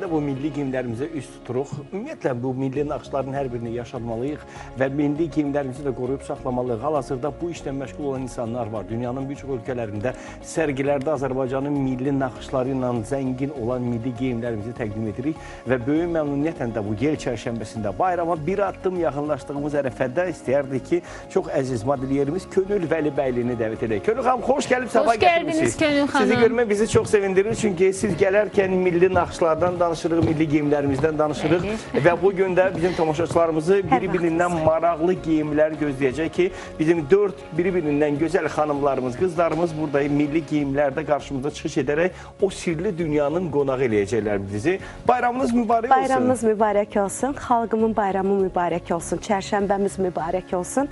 də bu milli geyimlərimizə üst tuturuq. Ümumiyyətlə, bu milli naxışların hər birini yaşatmalıyıq və milli geyimlərimizi də qoruyub saxlamalıyıq. Hal-hazırda bu işlə məşğul olan insanlar var. Dünyanın bir çox ölkələrində sərgilərdə Azərbaycanın milli naxışları ilə zəngin olan milli geyimlərimizi təqdim edirik və böyük məmnuniyyətlə də bu yel çərşənbəsində bayrama bir addım yaxınlaşdığımız ərəfədə istəyərdik ki, çox əziz modelyerimiz Könül Vəlibəylini dəvət edək. Könül xanım, xoş gəlib, sabah gətirmişsiniz. Könül xanım. Sizi görmək bizi çox sevindirir, çünki siz gələrkən milli naxışlardan danışırıq, milli geyimlərimizdən danışırıq və bu gün də bizim tamaşaçılarımızı bir-birindən maraqlı geyimlər gözləyəcək ki, bizim 4 bir-birindən gözəl xanımlarımız, qızlarımız burada milli geyimlərdə qarşımıza çıxış edərək o sirli dünyanın qonağı eləyəcəklər bizi. Bayramınız mübarək olsun. Bayramımız mübarək olsun, xalqımın bayramı mübarək olsun, çərşənbəmiz mübarək olsun.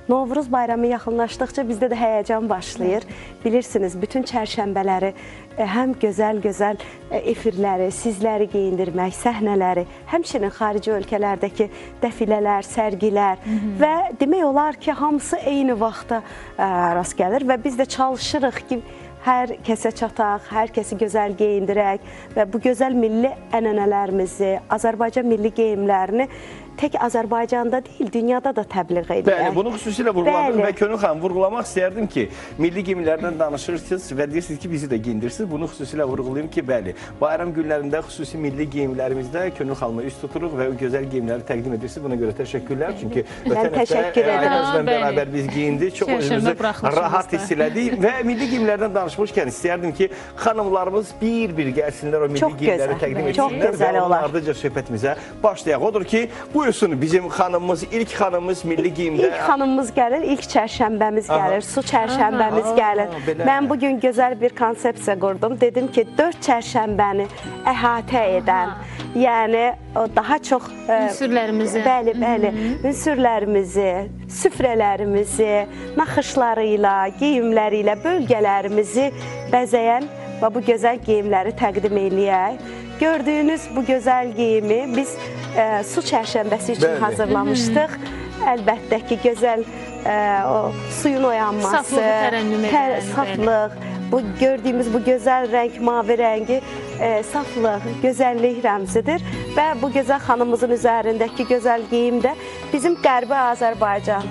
Novruz bayramı yaxınlaşdıqca bizdə də həyəcan başlayır. Bilirsiniz, bütün çərşənbələri həm gözəl-gözəl efirləri, sizləri geyindirmək, səhnələri, həmçinin xarici ölkələrdəki dəfilələr, sərgilər və demək olar ki, hamısı eyni vaxta rast gəlir və biz də çalışırıq ki, hər kəsə çataq, hər kəsi gözəl geyindirək və bu gözəl milli ənənələrimizi, Azərbaycan milli geyimlərini tək Azərbaycanda deyil, dünyada da təbliğ edək. Bəli, bunu xüsusilə vurğuladım və Könül xanım, vurğulamaq istəyərdim ki, milli geyimlərdən danışırsınız və deyirsiniz ki, bizi də geyindirsiniz. Bunu xüsusilə vurğulayım ki, bəli, bayram günlərində xüsusi milli geyimlərimizdə Könül xanımı üst tuturuq və gözəl geyimləri təqdim edirsiniz. Buna görə təşəkkürlər. Çünki ötən həftə ailəmizlə bərabər biz geyindik, çox özümüzü rahat hiss elədik və milli geyimlərdən danışmışkən istəyərdim ki, xanımlarımız bir-bir gəlsinlər o milli geyimləri təqdim etsinlər və onun ardıca söhbətimizə başlayaq. Odur ki, buyursun bizim xanımımız, ilk xanımımız milli geyimdə. İlk xanımımız gəlir, ilk çərşənbəmiz gəlir, su çərşənbəmiz gəlir. Mən bugün gözəl bir konsepsiya qurdum. Dedim ki, 4 çərşənbəni əhatə edən, yəni o daha çox ünsürlərimizi, bəli, ünsürlərimizi, süfrələrimizi, naxışları ilə, geyimləri ilə bölgələrimizi bəzəyən və bu gözəl geyimləri təqdim eləyək. Gördüyünüz bu gözəl geyimi biz su çərşənbəsi üçün hazırlamışdıq. Əlbəttə ki, gözəl suyun oyanması, saflıq, bu gördüyümüz bu gözəl rəng, mavi rəngi saflıq, gözəllik rəmzidir və bu gözəl xanımımızın üzərindəki gözəl geyim də bizim Qərbi Azərbaycan,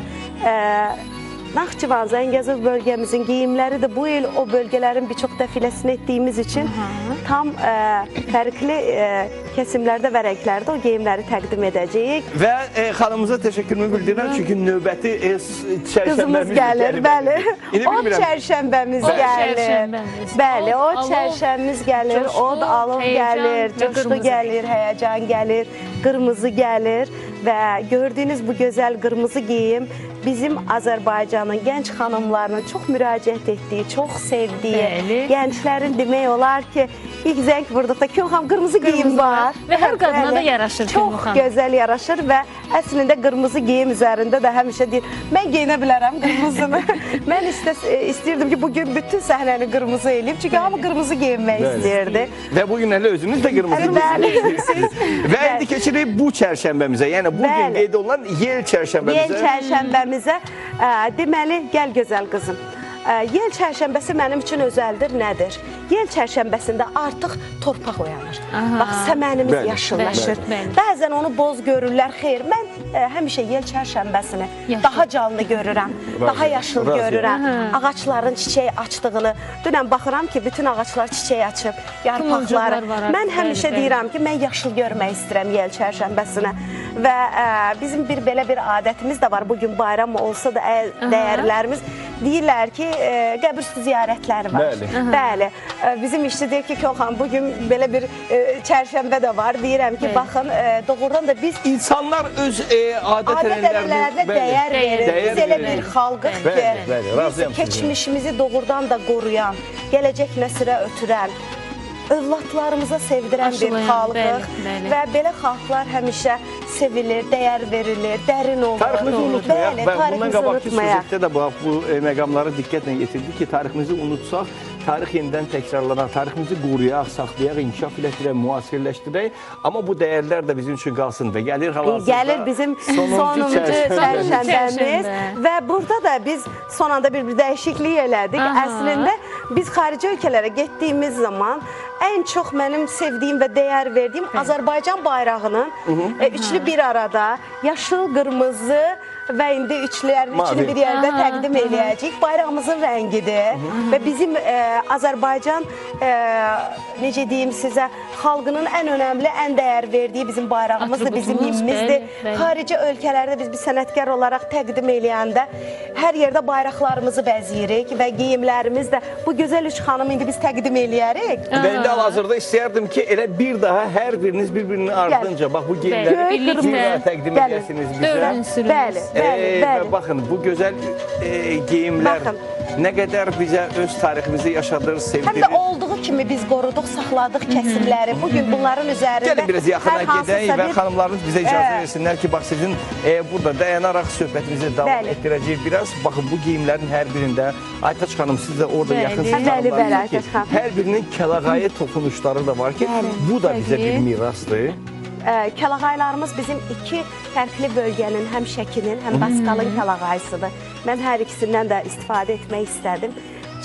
Naxçıvan, Zəngəzur bölgəmizin geyimləri də bu il o bölgələrin bir çox dəfiləsini etdiyimiz üçün tam fərqli kesimlərdə və rənglərdə o geyimləri təqdim edəcəyik. Və xanımıza təşəkkürümü bildirirəm, çünki növbəti çərşənbəmiz gəlir. Bəli, o çərşənbəmiz gəlir. Bəli, o çərşənbəmiz gəlir, od, alov gəlir, coşqu gəlir, həyəcan gəlir, qırmızı gəlir və gördüyünüz bu gözəl qırmızı geyim bizim Azərbaycanın gənc xanımlarının çox müraciət etdiyi, çox sevdiyi, gənclərin demək olar ki, ilk zəng vurduqda Könül xanım qırmızı geyim var. Və hər qadına da yaraşır Könül xanım. Çox gözəl yaraşır və əslində qırmızı geyim üzərində də həmişə deyir, mən geyinə bilərəm qırmızını. Mən istəyirdim ki, bugün bütün səhnəni qırmızı eləyim, çünki hamı qırmızı geyinmək istəyirdi. Və bugün hələ özünüz də qırmızı geyinirsiniz. Və indi keçirik bu çərşənbəmizə, yəni bugün qeyd olunan yel çərşənbəmizə. Yel çərşənbəmizə deməli, gəl gözəl qızım. Yel çərşənbəsi mənim üçün özəldir, nədir? Yel çərşənbəsində artıq torpaq oyanır. Bax, səmənimiz yaşıllaşır. Bəzən onu boz görürlər, xeyr. Mən həmişə yel çərşənbəsini daha canlı görürəm, daha yaşıl görürəm. Ağaçların çiçək açdığını. Dünən baxıram ki, bütün ağaçlar çiçək açıb, yarpaqları. Mən həmişə deyirəm ki, mən yaşıl görmək istəyirəm yel çərşənbəsinə. Və bizim belə bir adətimiz də var. Bugün bayram olsa da dəyərlərimiz deyirlər ki, qəbirüstü ziyarətləri var. Bəli. Bizim işçi deyir ki, Könül xanım, bugün belə bir çərşənbə də var. Deyirəm ki, baxın, doğrudan da biz İnsanlar öz adət-ənənələrinə dəyər verir. Biz elə bir xalqıq ki, biz keçmişimizi doğrudan da qoruyan, gələcək nəsrə ötürən, övladlarımıza sevdirən bir xalqıq və belə xalqlar həmişə sevilir, dəyər verilir, dərin olur. Tariximizi unutmayaq və bundan qabaqki süjetdə də bu məqamları diqqətlə yetirdik ki, tariximizi unutsaq, tarix yenidən təkrarlanar, tariximizi qoruyaq, saxlayaq, inkişaf elətdirək, müasirləşdirək. Amma bu dəyərlər də bizim üçün qalsın və gəlir hal-hazırda. Gəlir bizim sonuncu çərşənbəmiz və burada da biz son anda bir dəyişiklik elədik. Əslində biz xarici ölkələrə getdiyimiz zaman ən çox mənim sevdiyim və dəyər verdiyim Azərbaycan bayrağının üçlü bir arada, yaşıl, qırmızı və indi üçlülərin üçünü bir yerdə təqdim eləyəcəyik. Bayrağımızın rəngidir və bizim Azərbaycan, necə deyim sizə, xalqının ən önəmli, ən dəyər verdiyi bizim bayrağımızdır, bizim himnimizdir. Xarici ölkələrdə biz bir sənətkar olaraq təqdim eləyəndə hər yerdə bayraqlarımızı bəziyirik və geyimlərimiz də bu gözəl üç xanım indi biz təqdim eləyərik. Və indi hal-hazırda istəyərdim ki, elə bir daha hər biriniz bir-birinin ardınca, bax bu geyimləri təqdim edəsiniz bizə. Bəli. Və baxın, bu gözəl geyimlər nə qədər bizə öz tariximizi yaşadır, sevdirir. Həm də olduğu kimi biz qoruduq, saxladıq kəsimləri. Bugün bunların üzərində gəlin biraz yaxına gedək və xanımlarınız bizə icazə versinlər ki, bax sizin burada dayanaraq söhbətimizi davam etdirəcəyik biraz. Baxın, bu geyimlərin hər birində, Aytaç xanım, siz də orada yaxınsınız xanımlarınız ki, hər birinin kəlağayı toxunuşları da var ki, bu da bizə bir mirasdır. Kəlağaylarımız bizim iki fərqli bölgənin, həm Şəkinin, həm Baskalın kəlağayısıdır. Mən hər ikisindən də istifadə etmək istədim.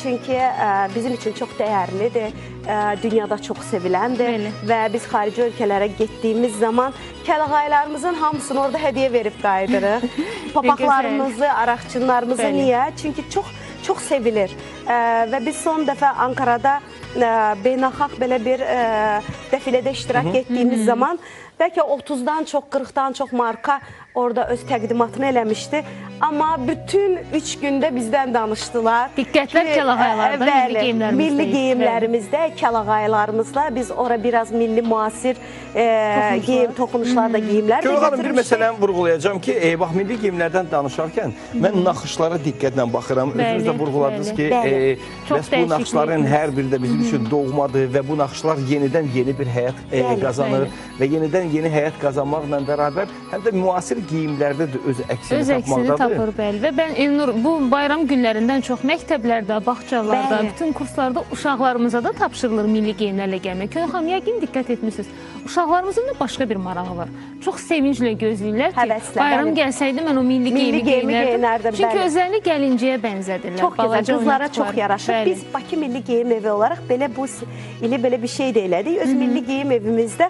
Çünki bizim üçün çox dəyərlidir, dünyada çox seviləndir və biz xarici ölkələrə getdiyimiz zaman kəlağaylarımızın hamısını orada hədiyyə verib qayıdırıq. Papaqlarımızı, araqçınlarımızı niyə? Çünki çox sevilir və biz son dəfə Ankarada beynəlxalq belə bir dəfilədə iştirak etdiyimiz zaman bəlkə 30-dan çox, 40-dan çox marka orada öz təqdimatını eləmişdi. Amma bütün 3 gündə bizdən danışdılar. Diqqətlər kəlağaylarda, milli geyimlərimizdə. Milli geyimlərimizdə, kəlağaylarımızda biz ora biraz milli müasir geyim, toxunuşlarda geyimlər də gətirmişdik. Bir məsələni vurğulayacağım ki, bax, milli geyimlərdən danışarkən mən naxışlara diqqətlə baxıram. Özünüz də vurğuladınız ki, bu naxışların hər biri də bizim üçün doğmadır və bu naxışlar yenidən yeni bir həyat qazanır və yenidən yeni həyat qazanmaqla bərabər həm də müasir geyimlərdə də öz əksini tapmaqdadır. Və mən Elnur, bu bayram günlərindən çox məktəblərdə, bağçalarda, bütün kurslarda uşaqlarımıza da tapşırılır milli geyimlərlə gəlmək. Könül xanım, yəqin diqqət etmişsiniz. Uşaqlarımızın da başqa bir marağı var. Çox sevinclə gözləyirlər ki, bayram gəlsəydi mən o milli geyimi geyinərdim. Çünki özlərini gəlinciyə bənzədirlər. Çox gözəl, qızlara çox yaraşır. Biz Bakı Milli Geyim Evi olaraq belə bu ili belə bir şey də elədik. Öz milli geyim evimizdə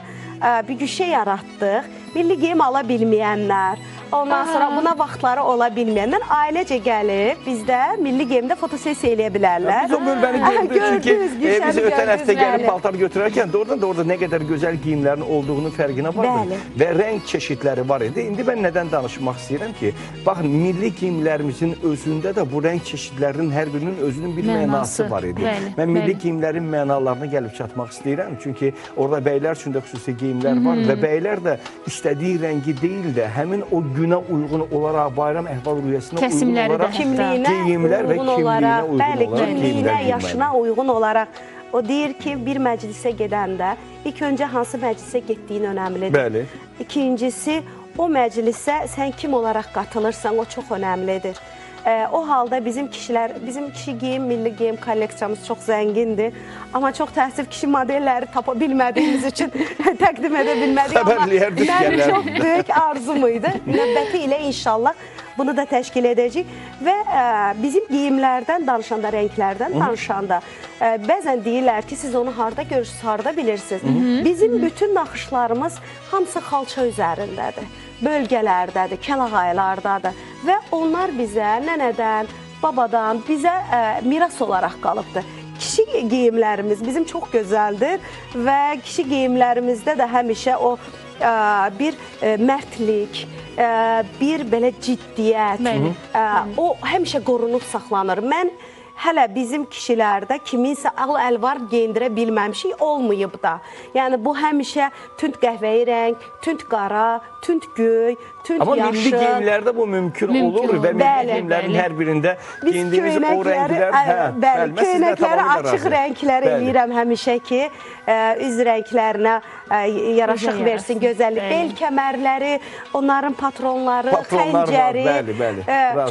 bir güşə yaratdıq. Milli geyim ala bilməyənlər, ondan sonra buna vaxtları ola bilməyənlər ailecə gəlib bizdə milli geyimdə fotosesiya eləyə bilərlər. Biz o bölməni gördük, çünki biz ötən həftə gəlib paltar götürərkən doğrudan da orada nə qədər gözəl geyimlərin olduğunu fərqinə vardı və rəng çeşidləri var idi. İndi mən nədən danışmaq istəyirəm ki, baxın, milli geyimlərimizin özündə də bu rəng çeşidlərinin hər birinin özünün bir mənası var idi. Mən milli geyimlərin mənalarına gəlib çatmaq istəyirəm, çünki orada bəylər üçün də xüsusi geyimlər var və bəylər də istədiyi rəngi deyil də həmin o günə uyğun olaraq, bayram əhval-ruhiyyəsinə uyğun olaraq geyimlər və kimliyinə uyğun olaraq kimliyinə, yaşına uyğun olaraq. O deyir ki, bir məclisə gedəndə ilk öncə hansı məclisə getdiyin önəmlidir. İkincisi, o məclisə sən kim olaraq qatılırsan, o çox önəmlidir. O halda bizim kişi geyim, milli geyim kolleksiyamız çox zəngindir. Amma çox təəssüf kişi modelləri tapa bilmədiyimiz üçün təqdim edə bilmədik. Amma mənim çox böyük arzum idi. Növbəti ilə inşallah bunu da təşkil edəcəyik. Və bizim geyimlərdən danışanda, rənglərdən danışanda bəzən deyirlər ki, siz onu harada görürsünüz, harada bilirsiniz. Bizim bütün naxışlarımız hamısı xalça üzərindədir. Bölgələrdədir, kəlağaylardadır və onlar bizə nənədən, babadan bizə miras olaraq qalıbdır. Kişi geyimlərimiz bizim çox gözəldir və kişi geyimlərimizdə də həmişə o bir mərdlik, bir belə ciddiyyət, o həmişə qorunub saxlanır. Mən hələ bizim kişilərdə kiminsə əl-əlvar geyindirə bilməmişik, olmayıb da. Yəni, bu həmişə tünd qəhvəyi rəng, tünd qara, tünd göy, tünd yaşıl. Amma milli geyimlərdə bu mümkün olur və milli geyimlərin hər birində geyindiyimiz o rənglər... Köynəkləri açıq rənglər eləyirəm həmişə ki, üz rənglərinə yaraşıq versin, gözəllik. Bel kəmərləri, onların patronları, xəncəri.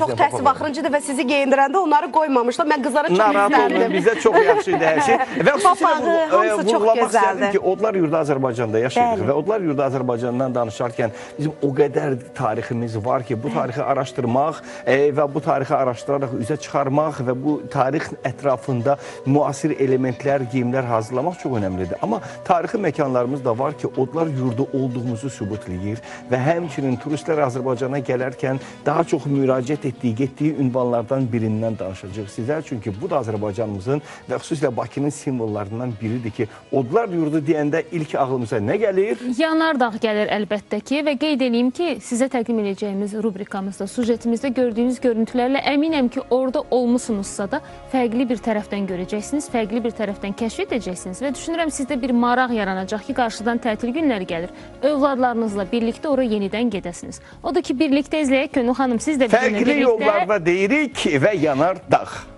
Çox təəssüf, axırıncı dəfə sizi geyindirəndə onları qoymamışlar. mən qızlara çox narahat olmayın, istərdim. bizə çox yaxşı idi hər şey. Və Papağı, hamısı çox vurgulamaq istərdim gözəldir. ki, Odlar Yurdu Azərbaycanda yaşayırıq Bəli. və Odlar Yurdu Azərbaycandan danışarkən bizim o qədər tariximiz var ki, bu tarixi araşdırmaq və bu tarixi araşdıraraq üzə çıxarmaq və bu tarix ətrafında müasir elementlər, geyimlər hazırlamaq çox önəmlidir. Amma tarixi məkanlarımız da var ki, Odlar Yurdu olduğumuzu sübut edir və həmçinin turistlər Azərbaycana gələrkən daha çox müraciət etdiyi, getdiyi ünvanlardan birindən danışacaq sizə. Çünki bu da Azərbaycanımızın və xüsusilə Bakının simvollarından biridir ki, Odlar Yurdu deyəndə ilk ağlımıza nə gəlir? Yanardağ gəlir əlbəttə ki və qeyd edeyim ki, sizə təqdim edəcəyimiz rubrikamızda, sujetimizdə gördüyünüz görüntülərlə əminəm ki, orada olmusunuzsa da fərqli bir tərəfdən görəcəksiniz, fərqli bir tərəfdən kəşf edəcəksiniz və düşünürəm sizdə bir maraq yaranacaq ki, qarşıdan tətil günləri gəlir, övladlarınızla birlikdə ora yenidən gedəsiniz. O da ki, birlikdə izləyək Könül xanım, siz də bizimlə Fərqli birlikdə yollarda deyirik və Yanardağ.